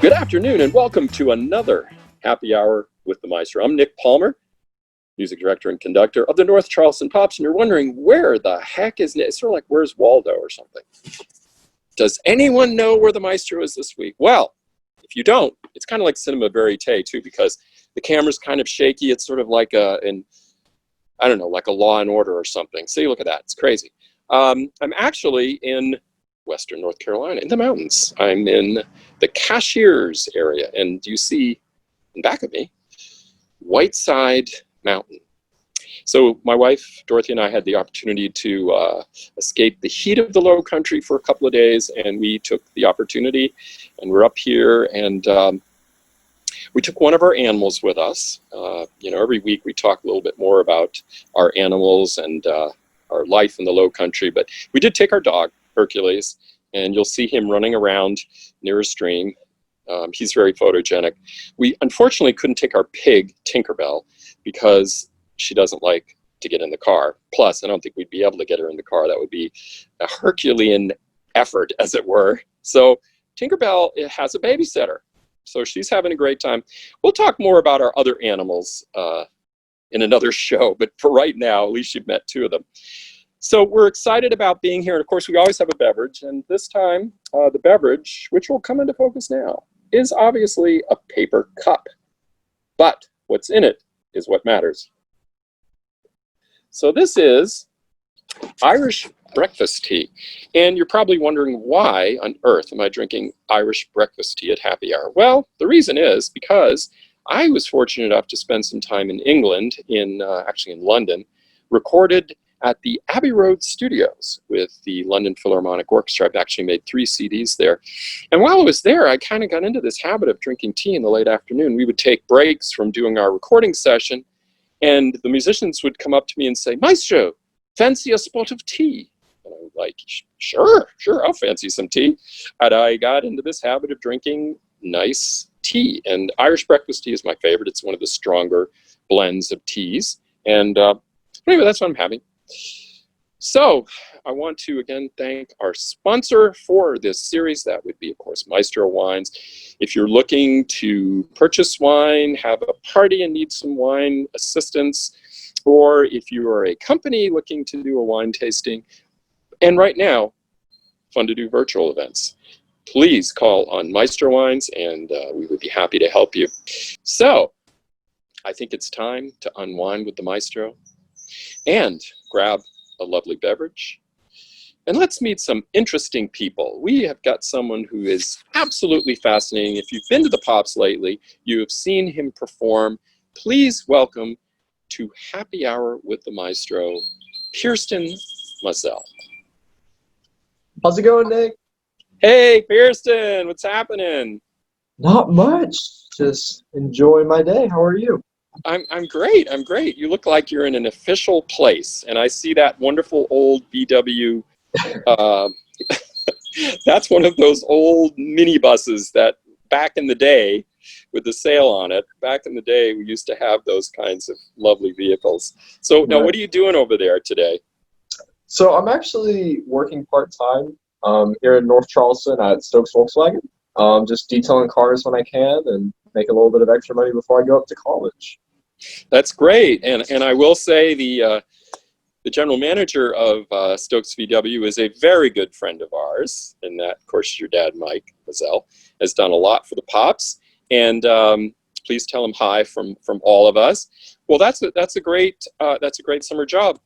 Good afternoon and welcome to another Happy Hour with the Maestro. I'm Nick Palmer, music director and conductor of the North Charleston Pops, and you're wondering where the heck is Nick? It's sort of like, where's Waldo or something? Does anyone know where the Maestro is this week? Well, if you don't, it's kind of like cinema verite too, because the camera's kind of shaky. It's sort of like like a Law and Order or something. See, look at that. It's crazy. I'm actually in Western North Carolina, in the mountains. I'm in the Cashiers area, and you see in back of me, Whiteside Mountain. So my wife, Dorothy, and I had the opportunity to escape the heat of the low country for a couple of days, and we took the opportunity, and we're up here, and we took one of our animals with us. Every week we talk a little bit more about our animals and our life in the low country, but we did take our dog, Hercules, and you'll see him running around near a stream. He's very photogenic. We unfortunately couldn't take our pig, Tinkerbell, because she doesn't like to get in the car. Plus, I don't think we'd be able to get her in the car. That would be a Herculean effort, as it were. So Tinkerbell has a babysitter. So she's having a great time. We'll talk more about our other animals in another show, but for right now, at least you've met two of them. So we're excited about being here, and of course we always have a beverage, and this time the beverage, which will come into focus now, is obviously a paper cup. But what's in it is what matters. So this is Irish breakfast tea, and you're probably wondering, why on earth am I drinking Irish breakfast tea at happy hour? Well, the reason is because I was fortunate enough to spend some time in England, actually in London, recorded at the Abbey Road Studios with the London Philharmonic Orchestra. I've actually made 3 CDs there. And while I was there, I kind of got into this habit of drinking tea in the late afternoon. We would take breaks from doing our recording session, and the musicians would come up to me and say, "Maestro, fancy a spot of tea?" And I was like, sure, I'll fancy some tea. And I got into this habit of drinking nice tea. And Irish breakfast tea is my favorite. It's one of the stronger blends of teas. And anyway, that's what I'm having. So I want to again thank our sponsor for this series. That would be, of course, Maestro Wines. If you're looking to purchase wine, have a party and need some wine assistance, or if you are a company looking to do a wine tasting, and right now, fun to do virtual events, please call on Maestro Wines, and we would be happy to help you. So I think it's time to unwind with the Maestro and grab a lovely beverage. And let's meet some interesting people. We have got someone who is absolutely fascinating. If you've been to the Pops lately, you have seen him perform. Please welcome to Happy Hour with the Maestro, Pierceton Mazell. How's it going, Nick? Hey, Pierceton, what's happening? Not much. Just enjoying my day. How are you? I'm great. I'm great. You look like you're in an official place, and I see that wonderful old VW. That's one of those old minibuses that back in the day, with the sail on it, back in the day, we used to have those kinds of lovely vehicles. So now, What are you doing over there today? So I'm actually working part-time here in North Charleston at Stokes Volkswagen. Just detailing cars when I can and make a little bit of extra money before I go up to college. That's great. And I will say the general manager of Stokes VW is a very good friend of ours, and that, of course, your dad, Mike Mazell, has done a lot for the Pops. And please tell him hi from all of us. Well, that's a great summer job.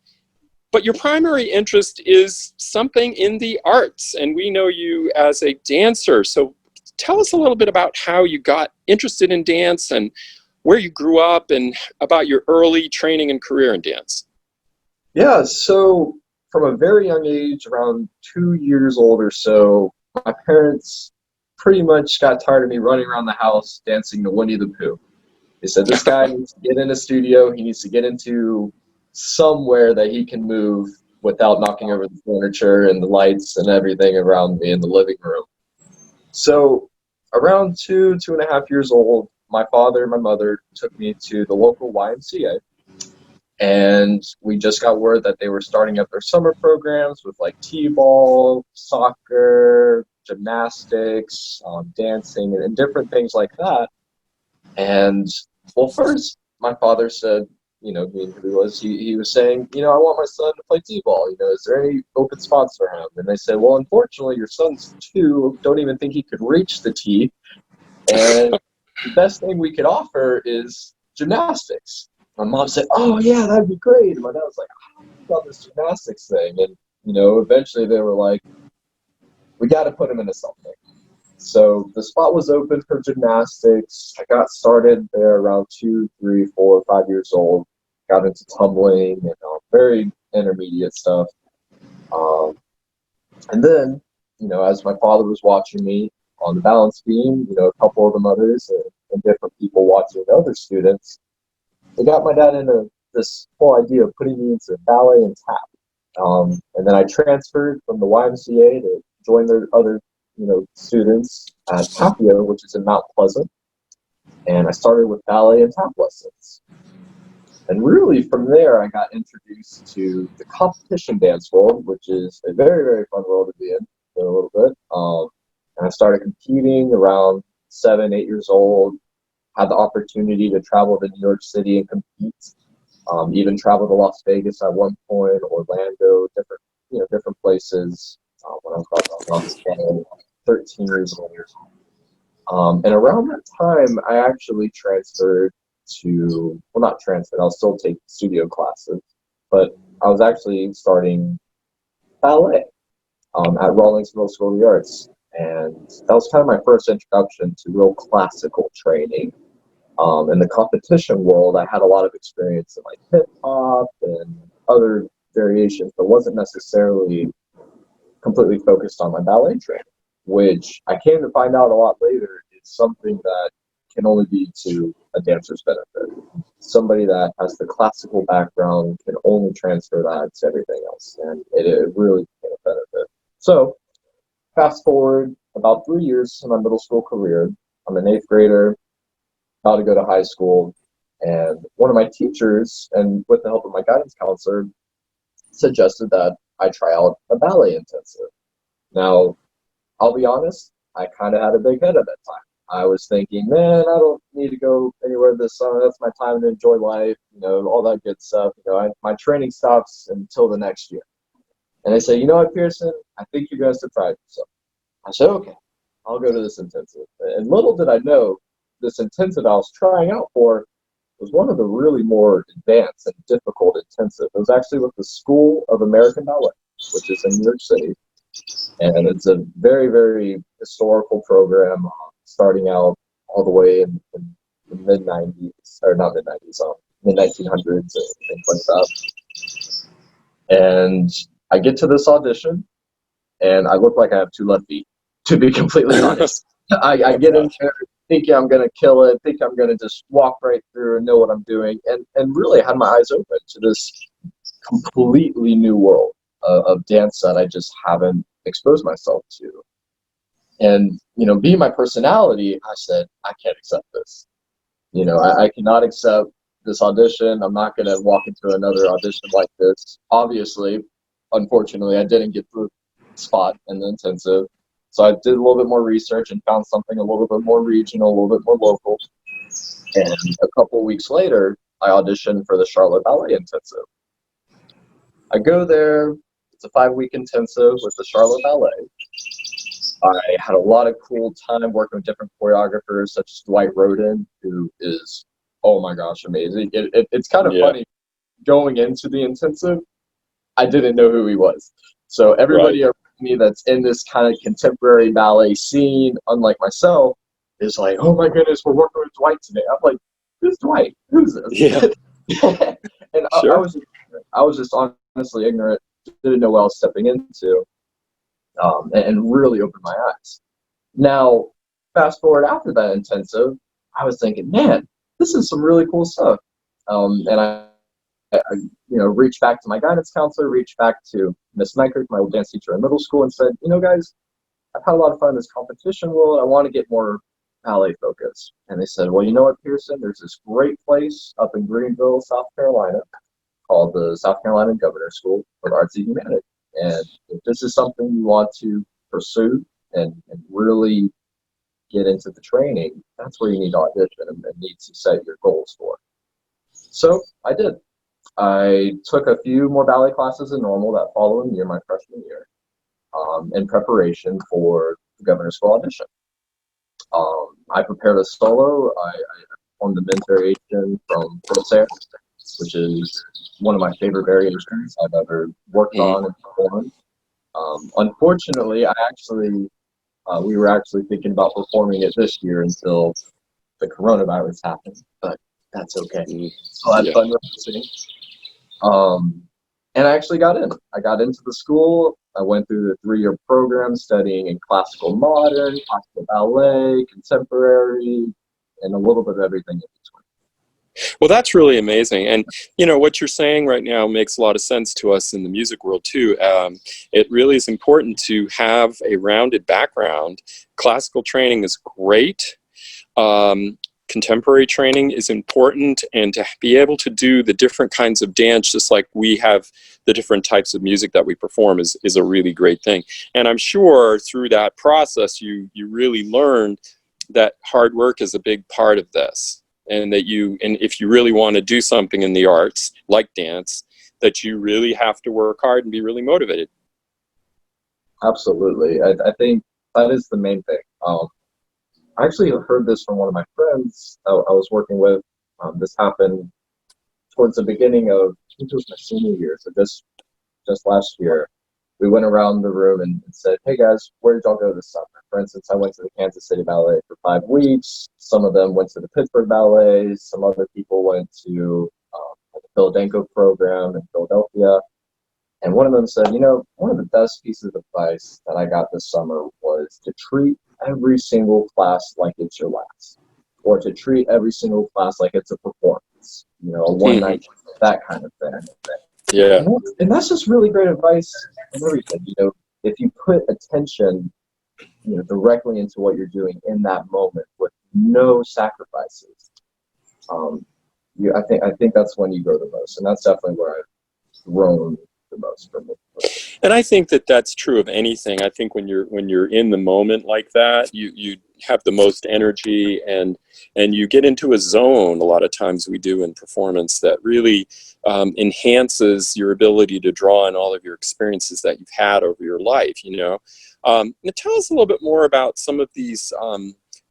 But your primary interest is something in the arts, and we know you as a dancer. So tell us a little bit about how you got interested in dance and where you grew up and about your early training and career in dance. Yeah, so from a very young age, around 2 years old or so, my parents pretty much got tired of me running around the house dancing to Winnie the Pooh. They said, this guy needs to get in a studio, he needs to get into somewhere that he can move without knocking over the furniture and the lights and everything around me in the living room. So around 2.5 years old, my father and my mother took me to the local YMCA, and we just got word that they were starting up their summer programs with like t-ball, soccer, gymnastics, dancing, and different things like that. And well, first my father said, being who he was, he was saying, I want my son to play t-ball. Is there any open spots for him? And they said, well, unfortunately, your son's 2, don't even think he could reach the tee. And the best thing we could offer is gymnastics. My mom said, oh, yeah, that'd be great. And my dad was like, I don't know about this gymnastics thing. And, eventually they were like, we got to put him into something. So the spot was open for gymnastics. I got started there around 2, 3, 4, 5 years old. Got into tumbling and very intermediate stuff. And then, as my father was watching me on the balance beam, a couple of the mothers and different people watching other students, it got my dad into this whole idea of putting me into ballet and tap. And then I transferred from the YMCA to join the other students at Tapio, which is in Mount Pleasant. And I started with ballet and tap lessons. And really from there, I got introduced to the competition dance world, which is a very, very fun world to be in for a little bit. And I started competing around 7, 8 years old, had the opportunity to travel to New York City and compete. Even traveled to Las Vegas at one point, Orlando, different places when I was about 13 years old. And around that time, I actually transferred to, well, not transferred, I'll still take studio classes, but I was actually starting ballet at Rawlings Middle School of the Arts. And that was kind of my first introduction to real classical training. In the competition world, I had a lot of experience in like hip hop and other variations, but wasn't necessarily completely focused on my ballet training, which I came to find out a lot later is something that can only be to a dancer's benefit. Somebody that has the classical background can only transfer that to everything else, and it really became a benefit. So, fast forward about 3 years in my middle school career. I'm an 8th grader, about to go to high school, and one of my teachers, and with the help of my guidance counselor, suggested that I try out a ballet intensive. Now, I'll be honest, I kind of had a big head at that time. I was thinking, man, I don't need to go anywhere this summer. That's my time to enjoy life, all that good stuff. My training stops until the next year. And they say, you know what, Pierceton, I think you guys have tried yourself. I said, okay, I'll go to this intensive. And little did I know, this intensive I was trying out for was one of the really more advanced and difficult intensive. It was actually with the School of American Ballet, which is in New York City. And it's a very, very historical program, starting out all the way in the mid-90s, or not mid-90s, mid-1900s and things like that. And I get to this audition, and I look like I have 2 left feet, to be completely honest. I get in there thinking I'm going to kill it, thinking I'm going to just walk right through and know what I'm doing, and really had my eyes open to this completely new world of dance that I just haven't exposed myself to. And, being my personality, I said, I can't accept this. I cannot accept this audition. I'm not going to walk into another audition like this. Obviously, unfortunately, I didn't get the spot in the intensive. So I did a little bit more research and found something a little bit more regional, a little bit more local. And a couple of weeks later, I auditioned for the Charlotte Ballet Intensive. I go there. It's a 5-week intensive with the Charlotte Ballet. I had a lot of cool time working with different choreographers, such as Dwight Roden, who is, oh my gosh, amazing. It's kind of funny. Going into the intensive, I didn't know who he was. So everybody around me that's in this kind of contemporary ballet scene, unlike myself, is like, oh my goodness, we're working with Dwight today. I'm like, who's Dwight? Who's this? Yeah. And sure. I was just honestly ignorant, didn't know what I was stepping into, and really opened my eyes. Now, fast forward after that intensive, I was thinking, man, this is some really cool stuff. And I reached back to my guidance counselor, reached back to Miss Nykerk, my old dance teacher in middle school, and said, guys, I've had a lot of fun in this competition world. I want to get more ballet focus. And they said, well, you know what, Pierceton, there's this great place up in Greenville, South Carolina, called the South Carolina Governor School for Arts and Humanities. And if this is something you want to pursue, and really get into the training, that's where you need to audition and need to set your goals for. So I did. I took a few more ballet classes than normal that following year, my freshman year, in preparation for the governor's school audition. I prepared a solo. I performed the men's variation from Ballet, which is one of my favorite variations I've ever worked on and performed. Unfortunately, we were actually thinking about performing it this year until the coronavirus happened, but that's okay. So I had fun rehearsing. And I actually got in. I got into the school. I went through the 3-year program studying in classical modern, classical ballet, contemporary, and a little bit of everything in between. Well, that's really amazing. And, what you're saying right now makes a lot of sense to us in the music world, too. It really is important to have a rounded background. Classical training is great. Contemporary training is important, and to be able to do the different kinds of dance, just like we have the different types of music that we perform, is a really great thing. And I'm sure through that process, you really learned that hard work is a big part of this, and that if you really want to do something in the arts, like dance, that you really have to work hard and be really motivated. Absolutely. I think that is the main thing. I actually heard this from one of my friends I was working with. This happened towards the beginning of, I think it was my senior year, so just last year. We went around the room and said, hey guys, where did y'all go this summer? For instance, I went to the Kansas City Ballet for 5 weeks. Some of them went to the Pittsburgh Ballet. Some other people went to the Philadelphia program in Philadelphia. And one of them said, one of the best pieces of advice that I got this summer was to treat every single class like it's your last, or to treat every single class like it's a performance, a one-night, that kind of thing. Yeah. And that's just really great advice and everything. If you put attention, directly into what you're doing in that moment with no sacrifices, I think that's when you grow the most, and that's definitely where I've grown the most from it. And I think that that's true of anything. I think when you're in the moment like that, you have the most energy, and you get into a zone. A lot of times we do in performance that really enhances your ability to draw on all of your experiences that you've had over your life. Now tell us a little bit more about some of these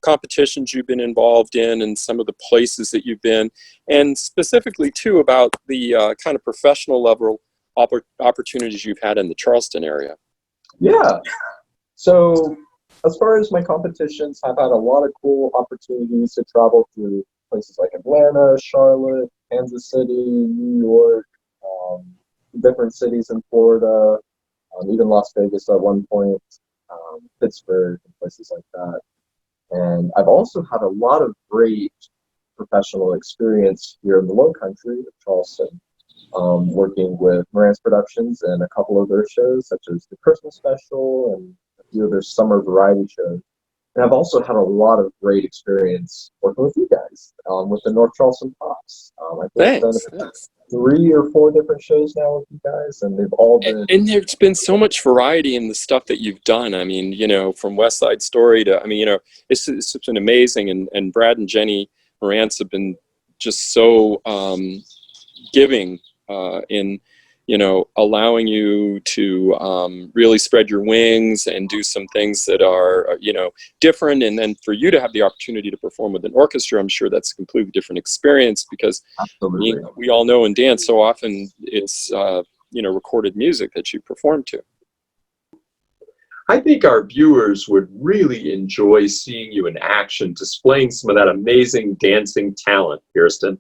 competitions you've been involved in, and some of the places that you've been, and specifically too about the kind of professional level opportunities you've had in the Charleston area. Yeah. So as far as my competitions, I've had a lot of cool opportunities to travel to places like Atlanta, Charlotte, Kansas City, New York, different cities in Florida, even Las Vegas at one point, Pittsburgh, and places like that. And I've also had a lot of great professional experience here in the Low Country of Charleston, working with Moran's Productions and a couple of their shows, such as the Christmas Special and a few of their summer variety shows. And I've also had a lot of great experience working with you guys, with the North Charleston Pops. I think I've done 3 or 4 different shows now with you guys, and they've all been... And there's been so much variety in the stuff that you've done. I mean, from West Side Story to, it's been amazing. And Brad and Jenny Morantz have been just so giving in allowing you to really spread your wings and do some things that are different, and then for you to have the opportunity to perform with an orchestra, I'm sure that's a completely different experience, because we all know in dance so often it's recorded music that you perform to. I think our viewers would really enjoy seeing you in action, displaying some of that amazing dancing talent, Pierceton.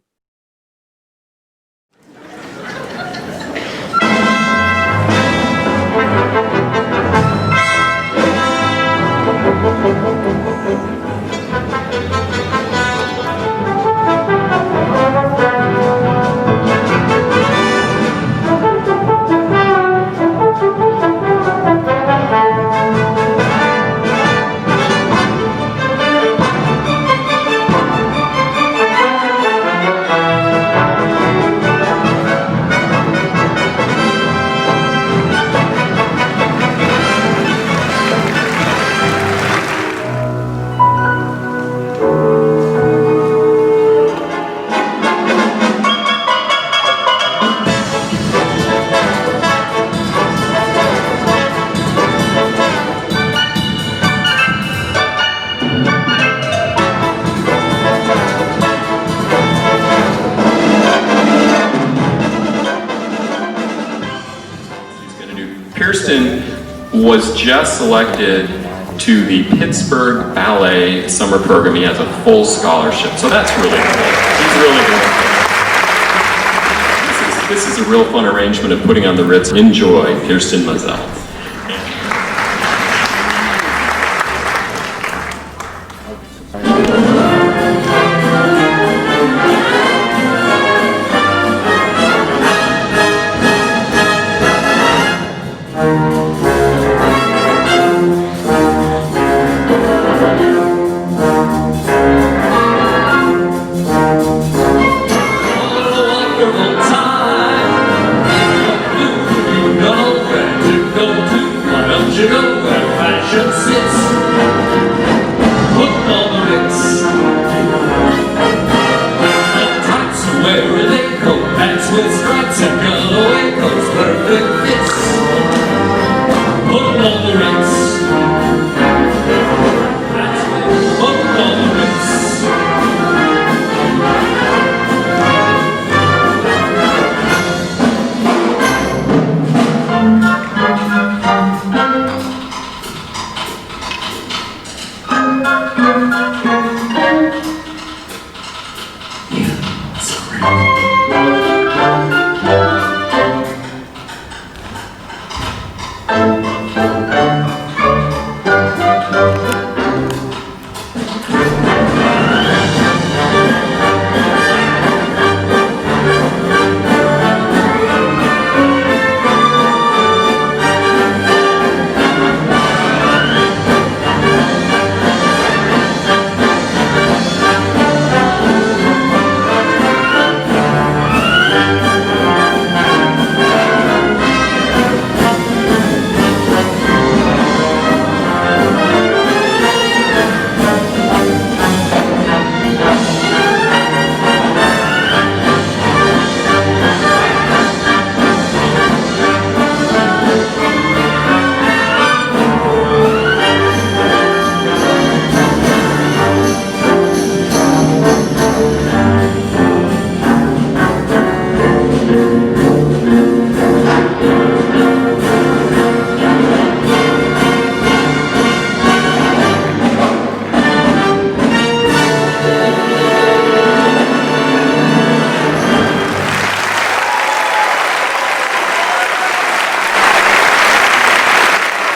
Pierceton was just selected to the Pittsburgh Ballet summer program. He has a full scholarship, so that's really cool. He's really good. This is a real fun arrangement of putting on the Ritz. Enjoy, Pierceton Mazell.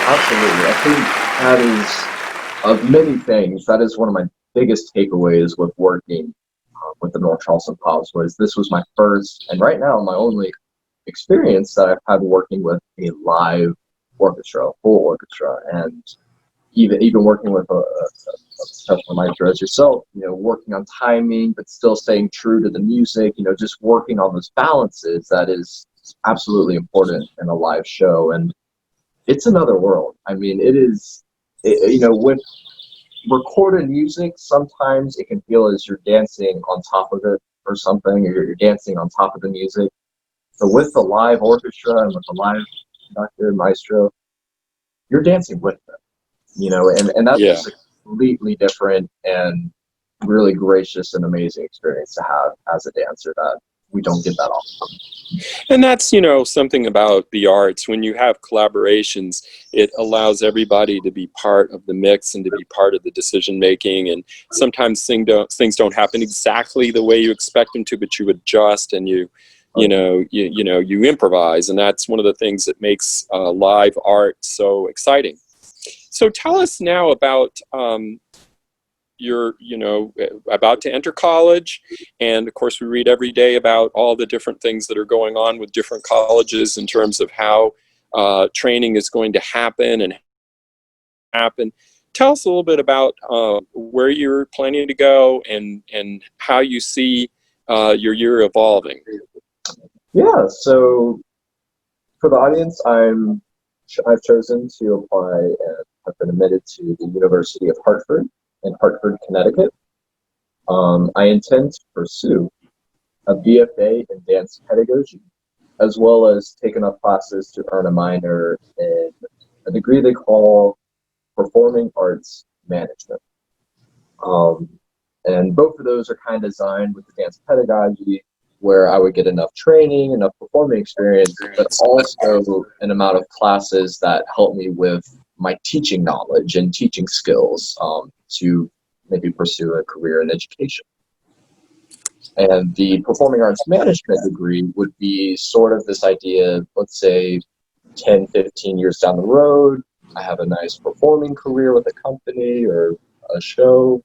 Absolutely. I think that is, of many things, that is one of my biggest takeaways with working with the North Charleston Pops, was this was my first, and right now my only experience that I've had working with a live orchestra, a full orchestra, and even working with a professional maestro as yourself, working on timing, but still staying true to the music, just working on those balances, that is absolutely important in a live show. And it's another world. I mean, it is, with recorded music, sometimes it can feel as you're dancing on top of it or something, or you're dancing on top of the music. But with the live orchestra and with the live conductor, maestro, you're dancing with them, and that's just a completely different and really gracious and amazing experience to have as a dancer that we don't get that often. And that's, something about the arts. When you have collaborations, it allows everybody to be part of the mix and to be part of the decision making. And sometimes things don't happen exactly the way you expect them to, but you adjust and you improvise. And that's one of the things that makes live art so exciting. So tell us now about you're about to enter college, and of course we read every day about all the different things that are going on with different colleges in terms of how training is going to happen. Tell us a little bit about where you're planning to go and how you see your year evolving. Yeah, so for the audience, I've chosen to apply and have been admitted to the University of Hartford in Hartford, Connecticut. I intend to pursue a BFA in dance pedagogy, as well as taking up classes to earn a minor in a degree they call Performing Arts Management. And both of those are kind of designed with the dance pedagogy, where I would get enough training, enough performing experience, but also an amount of classes that help me with my teaching knowledge and teaching skills to maybe pursue a career in education. And the performing arts management degree would be sort of this idea, let's say 10, 15 years down the road, I have a nice performing career with a company or a show,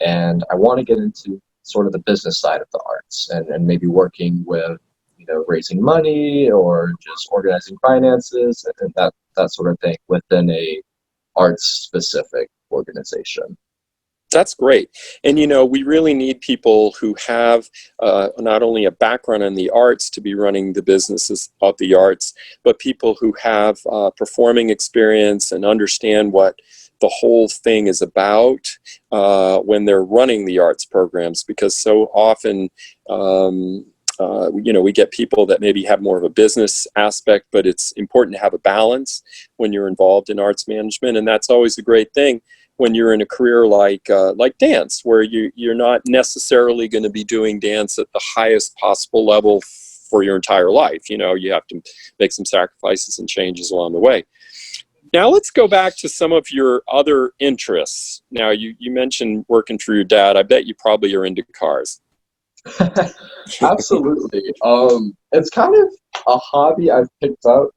and I want to get into sort of the business side of the arts and maybe working with, raising money or just organizing finances and that sort of thing within a arts-specific organization. That's great. And, we really need people who have not only a background in the arts to be running the businesses of the arts, but people who have performing experience and understand what the whole thing is about when they're running the arts programs, because so often, we get people that maybe have more of a business aspect, but it's important to have a balance when you're involved in arts management. And that's always a great thing when you're in a career like dance, where you're not necessarily going to be doing dance at the highest possible level for your entire life. You have to make some sacrifices and changes along the way. Now let's go back to some of your other interests. Now you mentioned working for your dad. I bet you probably are into cars. Absolutely. It's kind of a hobby I've picked up,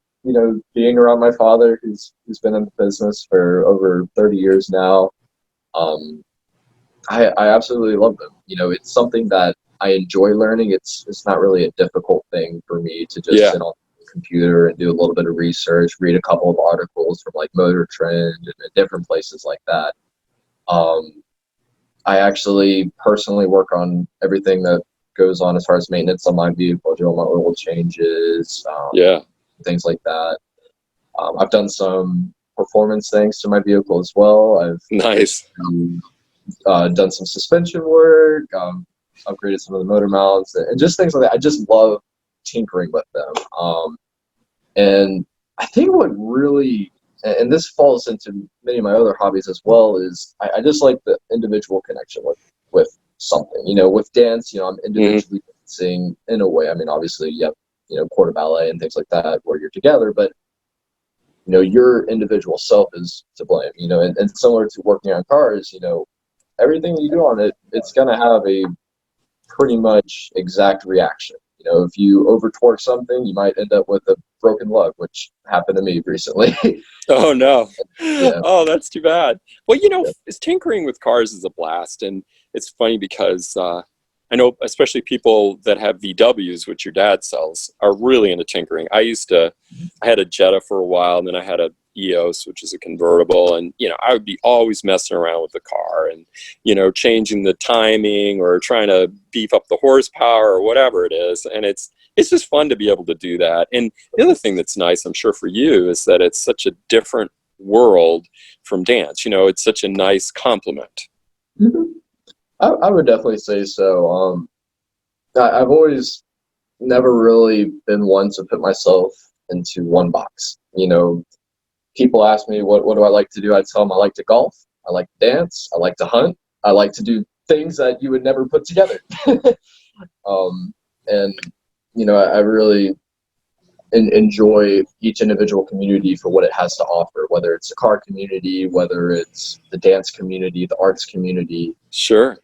being around my father, who's been in the business for over 30 years now. I absolutely love them. It's something that I enjoy learning. It's not really a difficult thing for me to just sit on the computer and do a little bit of research, read a couple of articles from like Motor Trend and different places like that. I actually personally work on everything that goes on as far as maintenance on my vehicle, do all my oil changes, things like that. I've done some performance things to my vehicle as well. I've done some suspension work, upgraded some of the motor mounts, and just things like that. I just love tinkering with them. And I think what really, and this falls into many of my other hobbies as well, is I just like the individual connection with something. With dance, I'm individually dancing in a way. I mean, obviously you have quarter ballet and things like that where you're together, but your individual self is to blame. And similar to working on cars, everything you do on it, it's going to have a pretty much exact reaction. If you over torque something, you might end up with a broken lug, which happened to me recently. Oh no. Yeah. Oh, that's too bad. Well, tinkering with cars is a blast. And it's funny because I know especially people that have VWs, which your dad sells, are really into tinkering. I had a Jetta for a while, and then I had a EOS, which is a convertible, and I would be always messing around with the car and changing the timing or trying to beef up the horsepower or whatever it is. And it's just fun to be able to do that. And the other thing that's nice, I'm sure for you, is that it's such a different world from dance. It's such a nice complement. Mm-hmm. I would definitely say so. I've always never really been one to put myself into one box. People ask me, what do I like to do? I tell them I like to golf, I like to dance, I like to hunt, I like to do things that you would never put together. I really enjoy each individual community for what it has to offer, whether it's a car community, whether it's the dance community, the arts community. Sure.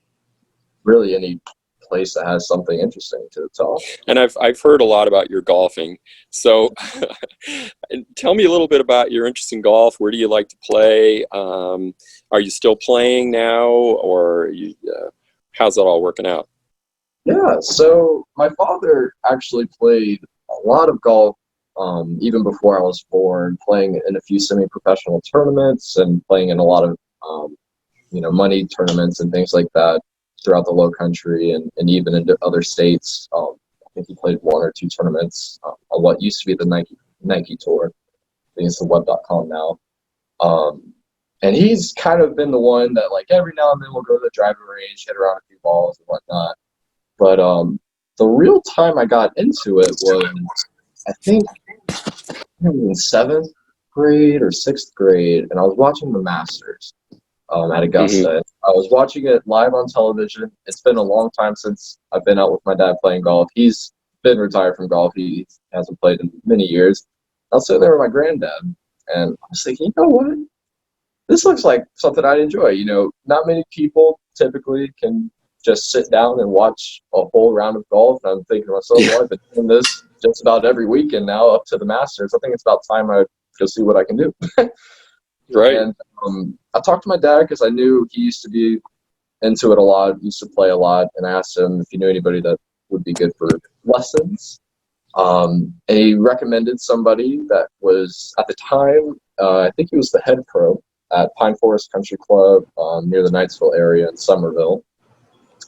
Really any place that has something interesting to tell. And I've heard a lot about your golfing. So tell me a little bit about your interest in golf. Where do you like to play? Are you still playing now, or how's that all working out? Yeah, so my father actually played a lot of golf even before I was born, playing in a few semi-professional tournaments and playing in a lot of money tournaments and things like that throughout the Low Country and even into other states. I think he played one or two tournaments on what used to be the Nike Tour. I think it's the web.com now. And he's kind of been the one that, like, every now and then we'll go to the driving range, hit around a few balls and whatnot. But the real time I got into it was, I think, in 7th grade or 6th grade, and I was watching the Masters. at Augusta. I was watching it live on television. It's been a long time since I've been out with my dad playing golf. He's been retired from golf. He hasn't played in many years. I was sitting there with my granddad, and I was thinking, you know what? This looks like something I'd enjoy. You know, not many people typically can just sit down and watch a whole round of golf. And I'm thinking to myself, well, I've been doing this just about every weekend now up to the Masters. I think it's about time I go see what I can do. Right. And I talked to my dad because I knew he used to be into it a lot, used to play a lot, and I asked him if he knew anybody that would be good for lessons. And he recommended somebody that was, at the time, I think he was the head pro at Pine Forest Country Club near the Knightsville area in Somerville.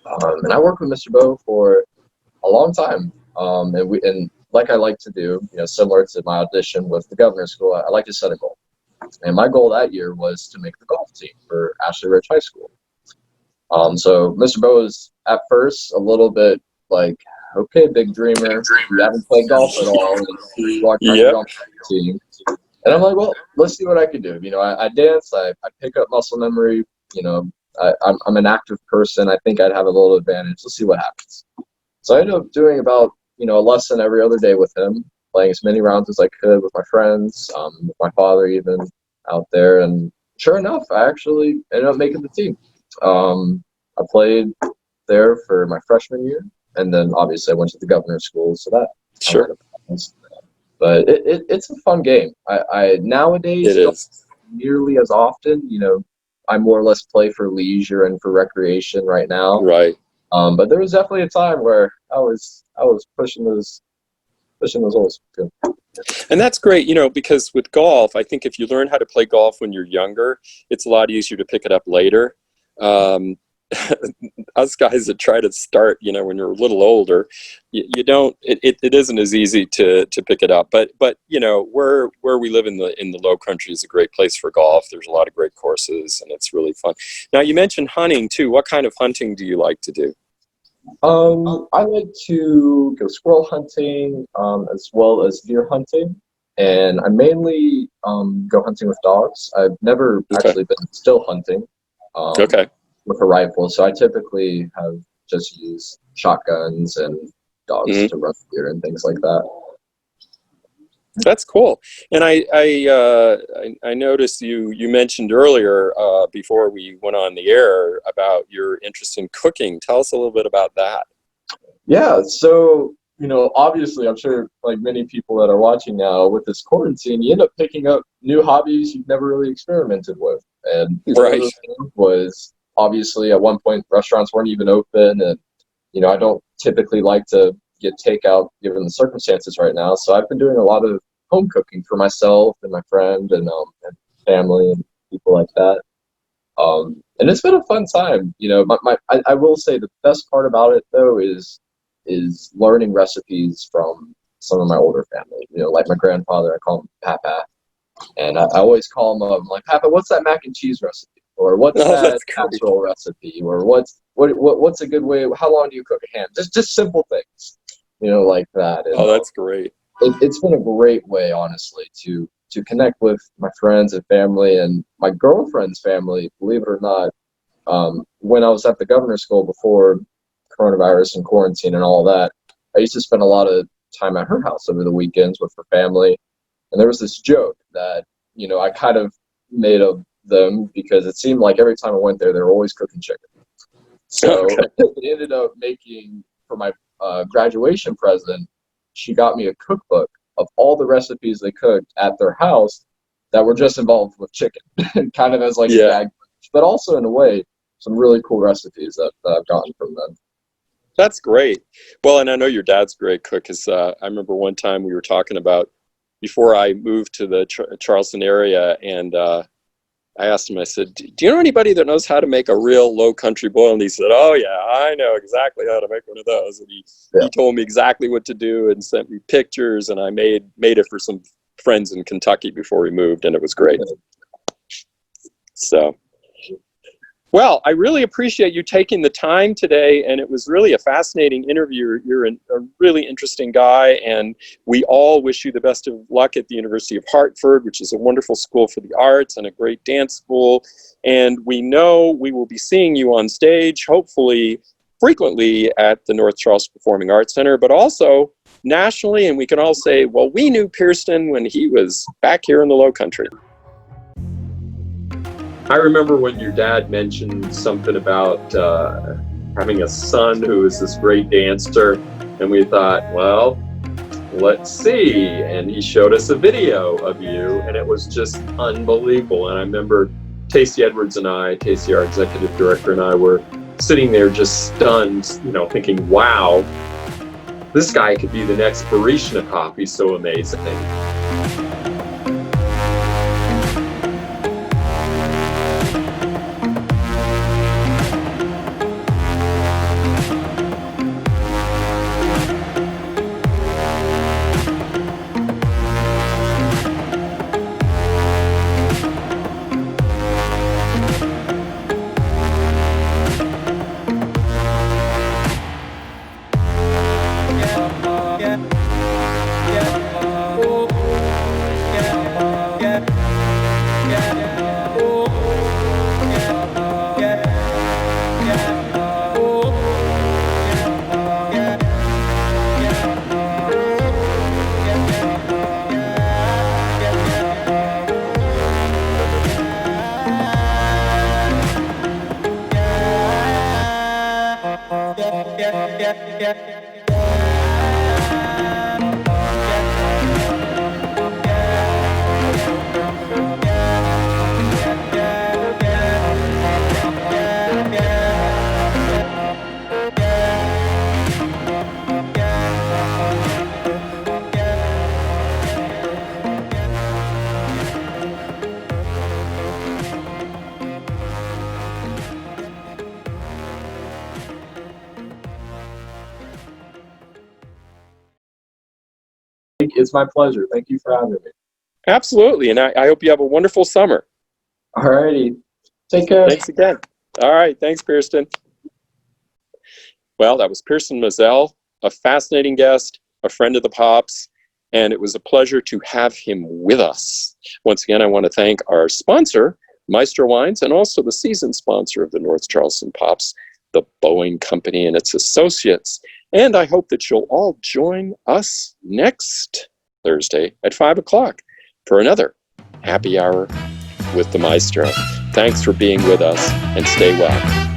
And I worked with Mr. Bo for a long time. And like I like to do, you know, similar to my audition with the governor's school, I like to set a goal. And my goal that year was to make the golf team for Ashley Ridge High School. So Mr. Bo was at first a little bit like, okay, big dreamer, you haven't played golf at all. Team. And I'm like, well, let's see what I can do. You know, I dance, I pick up muscle memory, you know, I'm an active person. I think I'd have a little advantage. Let's see what happens. So I ended up doing about, you know, a lesson every other day with him, playing as many rounds as I could with my friends, with my father even out there. And sure enough, I actually ended up making the team. I played there for my freshman year, and then obviously I went to the governor's school, so that Sure. But it's a fun game. I nowadays It is. nearly as often. You know, I more or less play for leisure and for recreation right now. Right. But there was definitely a time where I was pushing those holes. Good. And that's great, you know, because with golf, I think if you learn how to play golf when you're younger, it's a lot easier to pick it up later. Us guys that try to start, you know, when you're a little older, you don't. It isn't as easy to pick it up. But you know, where we live in the Low Country is a great place for golf. There's a lot of great courses, and it's really fun. Now, you mentioned hunting too. What kind of hunting do you like to do? I like to go squirrel hunting, as well as deer hunting, and I mainly go hunting with dogs. I've never actually been still hunting. Okay. With a rifle, so I typically have just used shotguns and dogs to run deer and things like that. That's cool. And I noticed you mentioned earlier before we went on the air about your interest in cooking. Tell us a little bit about that. Yeah, so you know, obviously, I'm sure like many people that are watching now with this quarantine, you end up picking up new hobbies you've never really experimented with, and one of those things was, obviously, at one point, restaurants weren't even open, and you know, I don't typically like to get takeout given the circumstances right now. So I've been doing a lot of home cooking for myself and my friend and family and people like that. And it's been a fun time. You know, I will say the best part about it though is learning recipes from some of my older family. You know, like my grandfather, I call him Papa, and I always call him up. I'm like, Papa, what's that mac and cheese recipe? Or what's that casserole recipe? Or what's a good way? How long do you cook a ham? Just simple things, you know, like that. And, that's great. It's been a great way, honestly, to connect with my friends and family and my girlfriend's family. Believe it or not, when I was at the governor's school before coronavirus and quarantine and all that, I used to spend a lot of time at her house over the weekends with her family. And there was this joke that, you know, I kind of made of them because it seemed like every time I went there, they were always cooking chicken. So it ended up making, for my graduation present, she got me a cookbook of all the recipes they cooked at their house that were just involved with chicken, kind of as like a gag, but also in a way, some really cool recipes that I've gotten from them. That's great. Well, and I know your dad's a great cook because I remember one time we were talking about before I moved to the Charleston area, and I asked him, I said, do you know anybody that knows how to make a real low country boil? And he said, oh yeah, I know exactly how to make one of those. And he told me exactly what to do and sent me pictures, and I made it for some friends in Kentucky before we moved, and it was great. So, Well, I really appreciate you taking the time today, and it was really a fascinating interview. You're a really interesting guy, and we all wish you the best of luck at the University of Hartford, which is a wonderful school for the arts and a great dance school. And we know we will be seeing you on stage, hopefully frequently at the North Charleston Performing Arts Center, but also nationally, and we can all say, well, we knew Pierceton when he was back here in the Low Country. I remember when your dad mentioned something about having a son who is this great dancer, and we thought, well, let's see. And he showed us a video of you, and it was just unbelievable. And I remember Tacy Edwards and I, Tacy, our executive director, and I were sitting there just stunned, you know, thinking, wow, this guy could be the next Baryshnikov. He's so amazing. It's my pleasure. Thank you for having me. Absolutely, and I hope you have a wonderful summer. All righty. Take care. Thanks again. All right, thanks, Pierceton. Well, that was Pierceton Mazell, a fascinating guest, a friend of the Pops, and it was a pleasure to have him with us. Once again, I want to thank our sponsor, Maestro Wines, and also the season sponsor of the North Charleston Pops, the Boeing Company and its associates. And I hope that you'll all join us next Thursday at 5 o'clock for another happy hour with the Maestro. Thanks for being with us, and stay well.